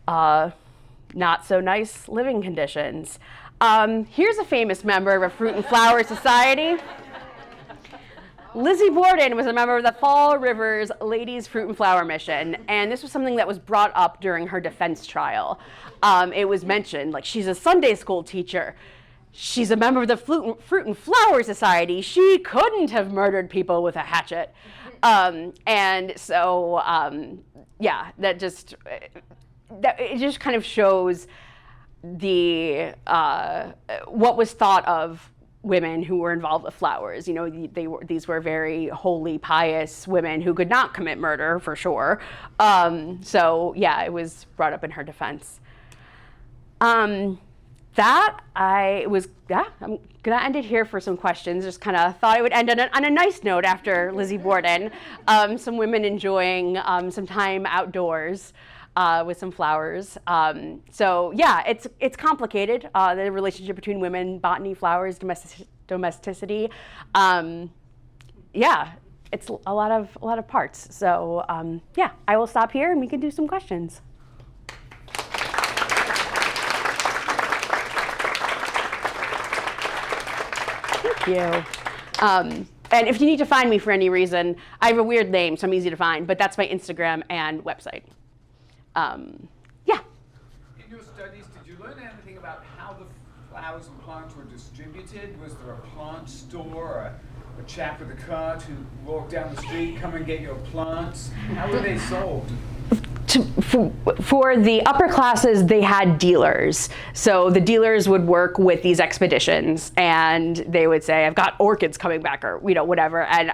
not so nice living conditions. Here's a famous member of a Fruit and Flower Society. Lizzie Borden was a member of the Fall Rivers Ladies Fruit and Flower Mission, and this was something that was brought up during her defense trial. It was mentioned, like, she's a Sunday school teacher. She's a member of the Fruit and Flower Society. She couldn't have murdered people with a hatchet. Yeah, it just kind of shows the what was thought of women who were involved with flowers. You know, these were very holy, pious women who could not commit murder, for sure. So yeah, it was brought up in her defense. I'm gonna end it here for some questions. Just kind of thought I would end on a nice note after Lizzie Borden. Some women enjoying some time outdoors with some flowers. So yeah, it's complicated, the relationship between women, botany, flowers, domesticity. Yeah, it's a lot of parts. So yeah, I will stop here and we can do some questions. Thank you. And if you need to find me for any reason, I have a weird name, so I'm easy to find, but that's my Instagram and website. Yeah. In your studies, did you learn anything about how the flowers and plants were distributed? Was there a plant store, a chap with a cart who walked down the street, come and get your plants? How were they sold? For the upper classes, they had dealers. So the dealers would work with these expeditions and they would say, I've got orchids coming back, or whatever. And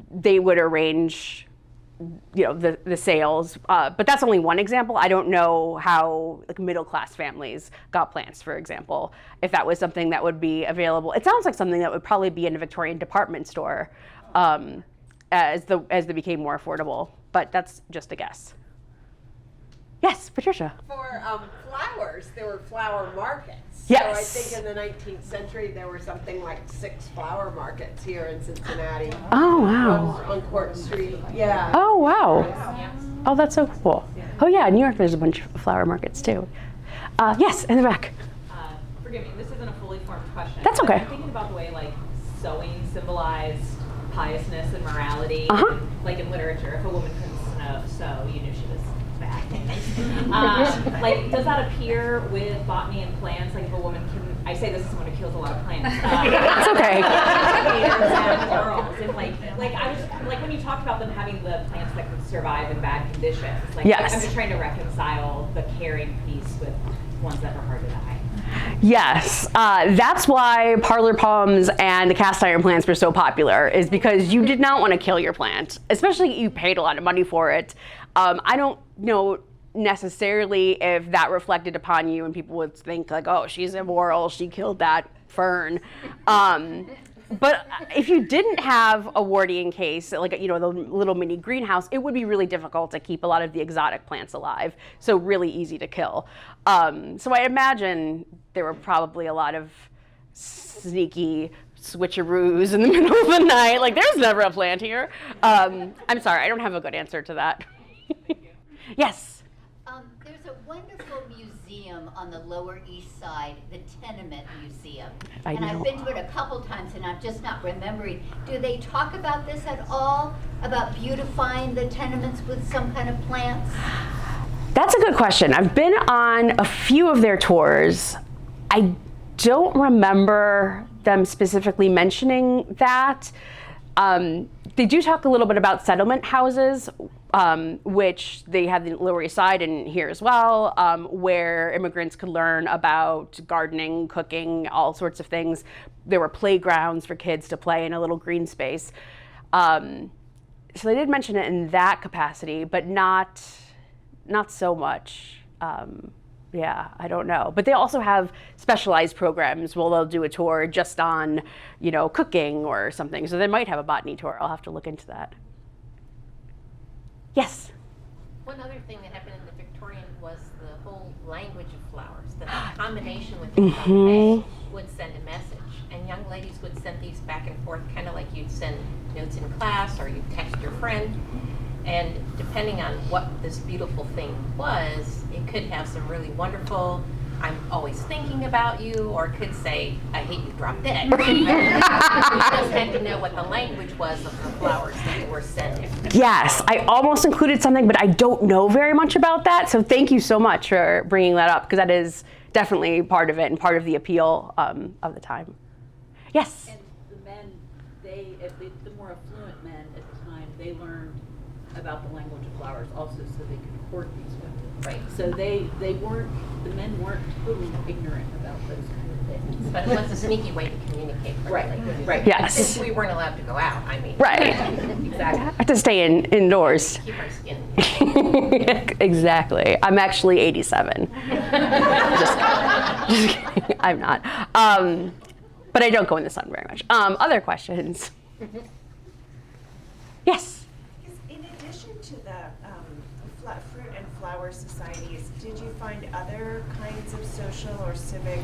they would arrange the sales. But that's only one example. I don't know how middle class families got plants, for example, if that was something that would be available. It sounds like something that would probably be in a Victorian department store as they became more affordable. But that's just a guess. Yes, Patricia. For flowers, there were flower markets. Yes. So I think in the 19th century, there were something like 6 flower markets here in Cincinnati. Oh, wow. On Court Street, yeah. Oh, wow. Oh, that's so cool. Oh, yeah, in New York, there's a bunch of flower markets, too. Yes, in the back. Forgive me, this isn't a fully formed question. That's okay. I'm thinking about the way, sewing symbolized piousness and morality. Uh-huh. Like in literature, if a woman couldn't sew, you knew she was bad. Does that appear with botany and plants? Like, if a woman can, I say this as someone who kills a lot of plants. That's okay. And morals. And when you talked about them having the plants that could survive in bad conditions, yes. I'm just trying to reconcile the caring piece with ones that are hard to die. Yes, that's why parlor palms and the cast iron plants were so popular, is because you did not want to kill your plant, especially you paid a lot of money for it. I don't know necessarily if that reflected upon you and people would think oh, she's immoral, she killed that fern. But if you didn't have a warning case, the little mini greenhouse, it would be really difficult to keep a lot of the exotic plants alive. So really easy to kill. So I imagine there were probably a lot of sneaky switcheroos in the middle of the night. There's never a plant here. I'm sorry, I don't have a good answer to that. Yes. There's a wonderful museum on the Lower East Side, the Tenement Museum. And I've been to it a couple times and I'm just not remembering. Do they talk about this at all? About beautifying the tenements with some kind of plants? That's a good question. I've been on a few of their tours. I don't remember them specifically mentioning that. They do talk a little bit about settlement houses, which they have the Lower East Side and here as well, where immigrants could learn about gardening, cooking, all sorts of things. There were playgrounds for kids to play in a little green space. So they did mention it in that capacity, but not so much. Yeah, I don't know. But they also have specialized programs where they'll do a tour just on, cooking or something. So they might have a botany tour. I'll have to look into that. Yes? One other thing that happened in the Victorian was the whole language of flowers. The combination with things on the bag would send a message. And young ladies would send these back and forth, kind of like you'd send notes in class or you'd text your friend. And depending on what this beautiful thing was, it could have some really wonderful, I'm always thinking about you, or it could say, I hate you, drop dead. We just had to know what the language was of the flowers that you were sending. Yes, I almost included something, but I don't know very much about that. So thank you so much for bringing that up, because that is definitely part of it and part of the appeal of the time. Yes? And the men, the more affluent men at the time, they learned about the language of flowers also so they could court these women. Right. So the men weren't totally ignorant about those kind of But it was a sneaky way to communicate. Right, right. Yes. If we weren't allowed to go out, I mean. Right. Exactly. I have to stay indoors. Keep our skin. Exactly. I'm actually 87. Just kidding. I'm not. But I don't go in the sun very much. Other questions? Yes. In addition to the fruit and flower societies, did you find other kinds of social or civic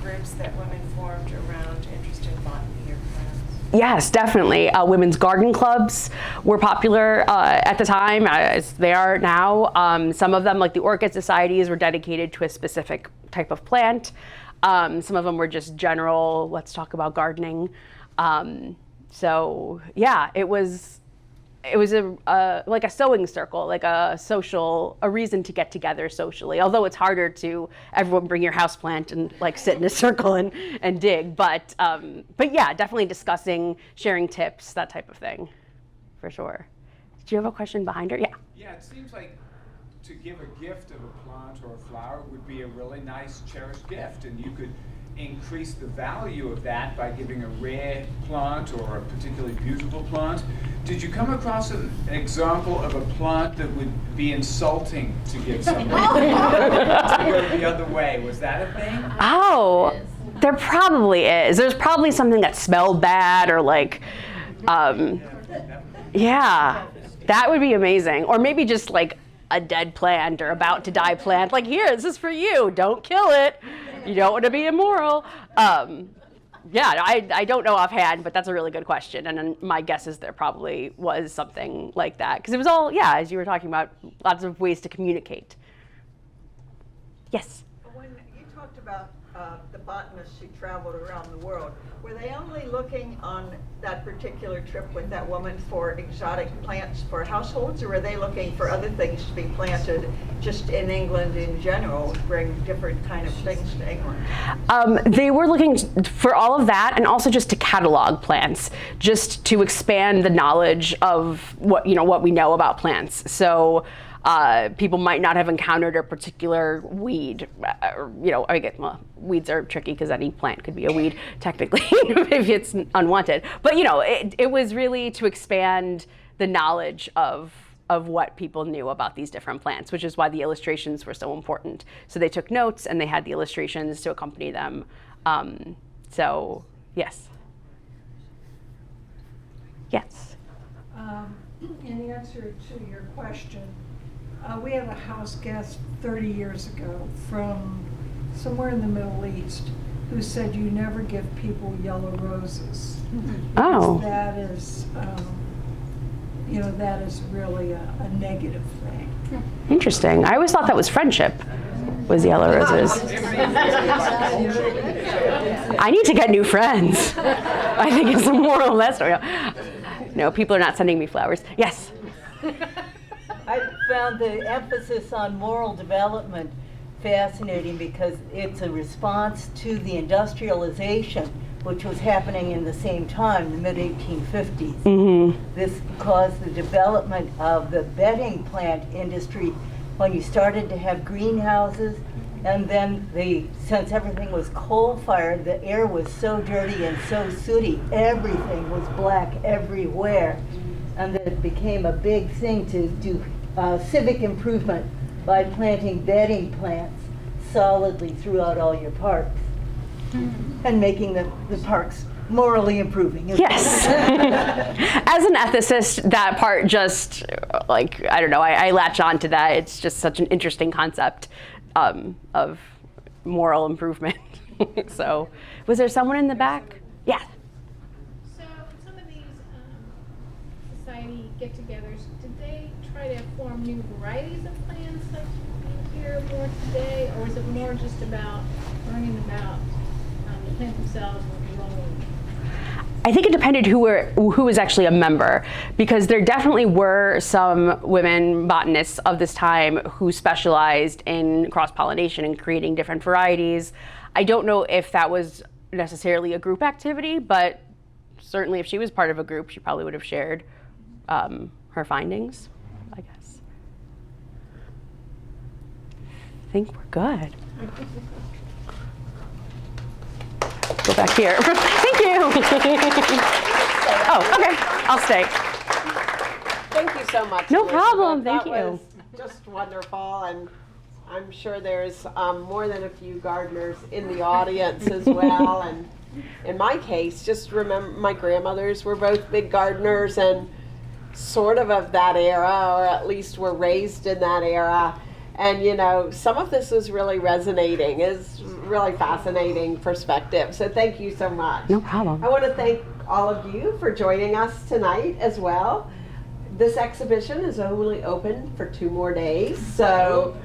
groups that women formed around interest in botany or plants? Yes, definitely. Women's garden clubs were popular at the time, as they are now. Some of them, like the orchid societies, were dedicated to a specific type of plant. Some of them were just general, let's talk about gardening. So yeah, it was like a sewing circle, like a reason to get together socially. Although it's harder to everyone bring your houseplant and like sit in a circle and dig. But yeah, definitely discussing, sharing tips, that type of thing, for sure. Did you have a question behind her? Yeah. Yeah, it seems like to give a gift of a plant or a flower would be a really nice, cherished gift, and you could increase the value of that by giving a rare plant or a particularly beautiful plant. Did you come across an example of a plant that would be insulting to give somebody? To go the other way, was that a thing? Oh, there probably is. There's probably something that smelled bad or like, yeah, that would be amazing. Or maybe just like a dead plant or about to die plant. Like, here, this is for you. Don't kill it. You don't want to be immoral. Yeah, I don't know offhand, but that's a really good question. And my guess is there probably was something like that. Because it was all, yeah, as you were talking about, lots of ways to communicate. Yes? When you talked about the botanists who traveled around the world, were they only looking on that particular trip with that woman for exotic plants for households, or were they looking for other things to be planted just in England in general, bring different kind of things to England? They were looking for all of that, and also just to catalog plants, just to expand the knowledge of what we know about plants. So people might not have encountered a particular weed. Weeds are tricky because any plant could be a weed, technically, if it's unwanted. But it was really to expand the knowledge of what people knew about these different plants, which is why the illustrations were so important. So they took notes and they had the illustrations to accompany them. So yes. Yes. In answer to your question, we had a house guest 30 years ago from somewhere in the Middle East who said you never give people yellow roses. Oh. That is, that is really a negative thing. Interesting. I always thought that was friendship, was yellow roses. I need to get new friends. I think it's the moral of that story. No, people are not sending me flowers. Yes? I found the emphasis on moral development fascinating because it's a response to the industrialization which was happening in the same time, the mid-1850s. Mm-hmm. This caused the development of the bedding plant industry when you started to have greenhouses, and then since everything was coal-fired, the air was so dirty and so sooty, everything was black everywhere. And then it became a big thing to do civic improvement by planting bedding plants solidly throughout all your parks and making the parks morally improving. Yes. As an ethicist, that part just, I don't know, I latch on to that. It's just such an interesting concept of moral improvement. So, was there someone in the back? Yeah. So, some of these society get-togethers, did they try to form new varieties of plants like you hear more today, or is it more just about learning about the plant themselves and the role? I think it depended who was actually a member, because there definitely were some women botanists of this time who specialized in cross-pollination and creating different varieties. I don't know if that was necessarily a group activity, but certainly if she was part of a group, she probably would have shared her findings, I guess. I think we're good. back here. Thank you. Oh, okay. I'll stay. Thank you so much. No Elizabeth. problem. Thank That you. was just wonderful, and I'm sure there's more than a few gardeners in the audience as well. And in my case, just remember my grandmothers were both big gardeners and sort of that era, or at least were raised in that era. And you know, some of this was really resonating. It's really fascinating perspective. So thank you so much. No problem. I want to thank all of you for joining us tonight as well. This exhibition is only open for 2 more days, so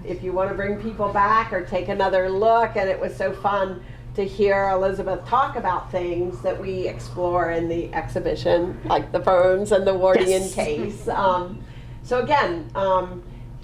if you want to bring people back or take another look, and it was so fun to hear Elizabeth talk about things that we explore in the exhibition, like the ferns and the Wardian case. So again,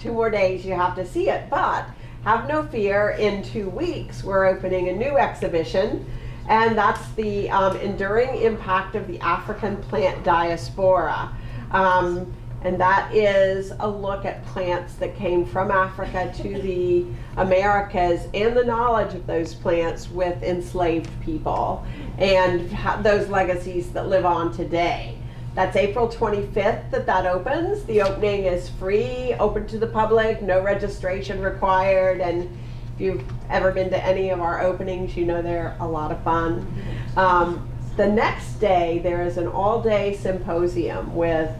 2 more days, you have to see it, but have no fear, in 2 weeks we're opening a new exhibition, and that's the enduring impact of the African plant diaspora. And that is a look at plants that came from Africa to the Americas and the knowledge of those plants with enslaved people and those legacies that live on today. That's April 25th that opens. The opening is free, open to the public, no registration required, and if you've ever been to any of our openings, you know they're a lot of fun. The next day, there is an all-day symposium with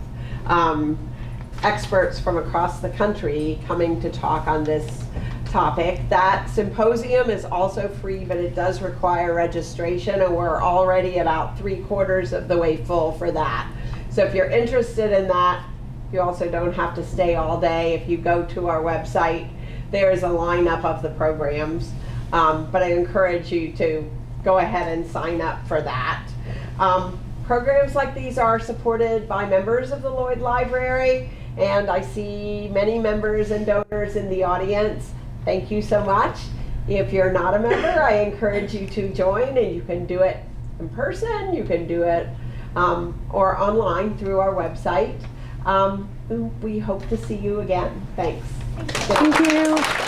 experts from across the country coming to talk on this topic. That symposium is also free, but it does require registration, and we're already about 3/4 of the way full for that. So if you're interested in that, you also don't have to stay all day. If you go to our website, there is a lineup of the programs, but I encourage you to go ahead and sign up for that. Programs like these are supported by members of the Lloyd Library, and I see many members and donors in the audience. Thank you so much. If you're not a member, I encourage you to join, and you can do it in person, you can do it or online through our website. We hope to see you again. Thanks. Thank you.